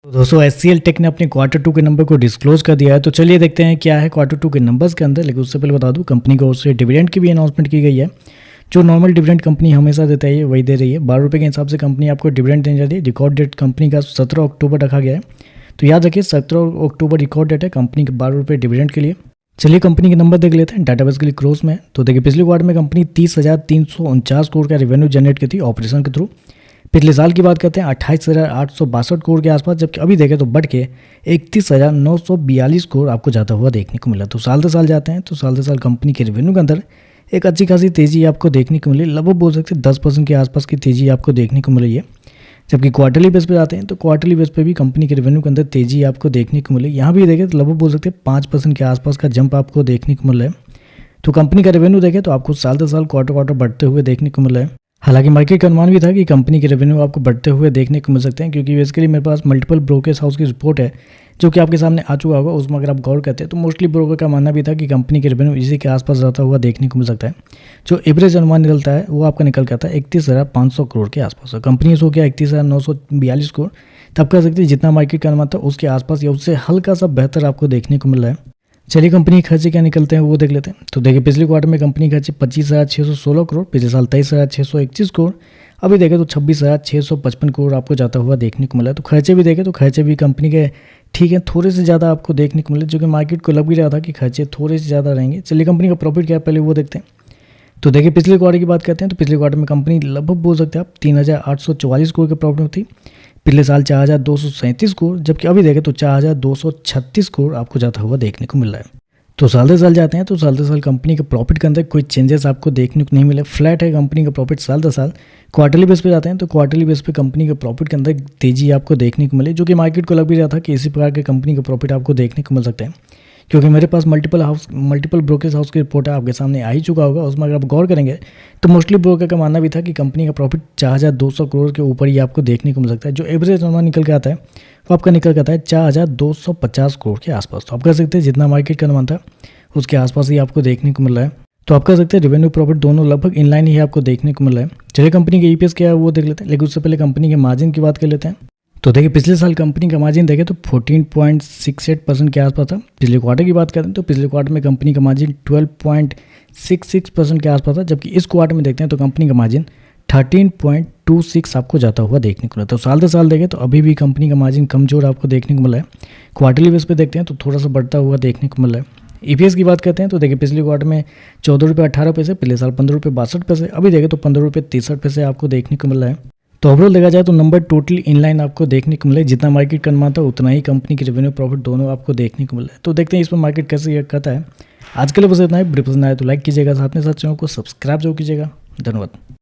तो दोस्तों HCL take ने अपने Q2 के नंबर को डिस्क्लोज कर दिया है। तो चलिए देखते हैं क्या है Q2 के नंबर्स के अंदर। लेकिन उससे पहले बता दूं, कंपनी को उससे डिविडेंड की भी अनाउंसमेंट की गई है। जो नॉर्मल डिविडेंड कंपनी हमेशा देता है वही दे रही है। 12 रुपये के हिसाब से कंपनी आपको डिविडेंड देने जा रही है। रिकॉर्ड डेट कंपनी का 17 अक्टूबर रखा गया है। तो याद रखिए 17 अक्टूबर रिकॉर्ड डेट है कंपनी के 12 रुपये डिविडेंड के लिए। चलिए कंपनी के नंबर देख लेते हैं। डाटाबेस के लिए क्रोज में। तो देखिए पिछले क्वार्टर में कंपनी 30,349 करोड़ का रेवेन्यू जनरेट की थी ऑपरेशन के थ्रू। पिछले साल की बात करते हैं 28,862 करोड़ के आसपास, जबकि अभी देखें तो बढ़ के 31,942 करोड़ आपको जाता हुआ देखने को मिला। तो साल दर साल जाते हैं तो साल दर साल कंपनी के रेवेन्यू के अंदर एक अच्छी खासी तेज़ी आपको देखने को मिली। लगभग बोल सकते हैं 10% के आसपास की तेज़ी आपको देखने को मिल रही है। जबकि क्वार्टरली बेस पे जाते हैं तो क्वार्टरली बेस पे भी कंपनी के रेवेन्यू के अंदर तेज़ी आपको देखने को मिली। यहाँ भी देखें तो लगभग बोल सकते हैं 5% के आसपास का जंप आपको देखने को मिल रहा है। तो कंपनी का रेवेन्यू देखें तो आपको साल दर साल क्वार्टर बढ़ते हुए देखने को मिल रहा है। हालांकि मार्केट का अनुमान भी था कि कंपनी के रेवेन्यू आपको बढ़ते हुए देखने को मिल सकते हैं, क्योंकि बेसिकली मेरे पास मल्टीपल ब्रोकर्स हाउस की रिपोर्ट है जो कि आपके सामने आ चुका होगा। उसमें अगर आप गौर करते हैं तो मोस्टली ब्रोकर का मानना भी था कि कंपनी के रेवेन्यू इसी के आसपास जाता हुआ देखने को मिल सकता है। जो एवरेज अनुमान निकलता है वो आपका निकल के आता है 31,500 करोड़ के आसपास। कंपनी हो गया 31,942 करोड़। तब कह सकते हैं जितना मार्केट का अनुमान था उसके आसपास या उससे हल्का सा बेहतर आपको देखने को मिल रहा है। चलिए कंपनी के खर्चे क्या निकलते हैं वो देख लेते हैं। तो देखिए पिछले क्वार्टर में कंपनी खर्चे 25,616 करोड़, पिछले साल 23,621 करोड़, अभी देखें तो 26,655 करोड़ आपको जाता हुआ देखने को मिला। तो खर्चे भी देखें तो खर्चे भी कंपनी के ठीक है थोड़े से ज़्यादा आपको देखने को मिले, जो कि मार्केट को लग भी रहा था कि खर्चे थोड़े से ज़्यादा रहेंगे। चलिए कंपनी का प्रॉफिट क्या है पहले वो देखते हैं। तो देखिए पिछले क्वार्टर की बात करते हैं तो पिछले क्वार्टर में कंपनी लगभग बोल सकते हैं आप 3,844 करोड़ के प्रॉफिट में थी। पिछले साल 4,237 करोड़, जबकि अभी देखें तो 4,236 करोड़ आपको जाता हुआ देखने को मिल रहा है। तो साल दर साल जाते हैं तो साल दर साल कंपनी के प्रॉफिट के अंदर कोई चेंजेस आपको देखने को नहीं मिले। फ्लैट है कंपनी का प्रॉफिट साल दर साल। क्वार्टरली बेस पे जाते हैं तो क्वार्टरली बेस पे कंपनी के प्रॉफिट के अंदर तेज़ी आपको देखने को मिले, जो कि मार्केट को लग भी रहा था कि इसी प्रकार के कंपनी का प्रॉफिट आपको देखने को मिल सकता है। क्योंकि मेरे पास मल्टीपल ब्रोकर्स हाउस की रिपोर्ट आपके सामने आ ही चुका होगा। उसमें अगर आप गौर करेंगे तो मोस्टली ब्रोकर का मानना भी था कि कंपनी का प्रॉफिट 4,200 करोड़ के ऊपर ही आपको देखने को मिल सकता है। जो एवरेज अनुमान निकल के आता है वो आपका निकल के आता है 4,250 करोड़ के आसपास। तो आप कह सकते हैं जितना मार्केट का अनुमान था उसके आसपास ही आपको देखने को मिल रहा है। तो आप कह सकते हैं रेवेन्यू प्रॉफिट दोनों लगभग इनलाइन ही आपको देखने को मिल रहा है। चलिए कंपनी के EPS क्या है वो देख लेते हैं, लेकिन उससे पहले कंपनी के मार्जिन की बात कर लेते हैं। तो देखिए पिछले साल कंपनी का मार्जिन देखें तो 14.68% के आसपास था। पिछले क्वार्टर की बात करें तो पिछले क्वार्टर में कंपनी का मार्जिन 12.66% के आसपास था, जबकि इस क्वार्टर में देखते हैं तो कंपनी का मार्जिन 13.26 आपको जाता हुआ देखने को मिला। तो साल दर साल देखें तो अभी भी कंपनी का मार्जिन कमजोर आपको देखने को मिला है। क्वार्टरली बेस पे देखते हैं तो थोड़ा सा बढ़ता हुआ देखने को मिल रहा है। EPS की बात करते हैं तो देखिए पिछले क्वार्टर में 14.18 रुपये, पिछले साल 15.62 रुपये, अभी देखें तो 15.63 आपको देखने को मिल रहा है। तो ओवरऑल देखा जाए तो नंबर टोटली इनलाइन आपको देखने को मिले। जितना मार्केट का अनुमान था उतना ही कंपनी की रेवेन्यू प्रॉफिट दोनों आपको देखने को मिल रहा है। तो देखते हैं इस पर मार्केट कैसे रिएक्ट करता है। आज के लिए बस इतना ही। वीडियो पसंद आए तो लाइक कीजिएगा, साथ में साथ चैनल को सब्सक्राइब जरूर कीजिएगा। धन्यवाद।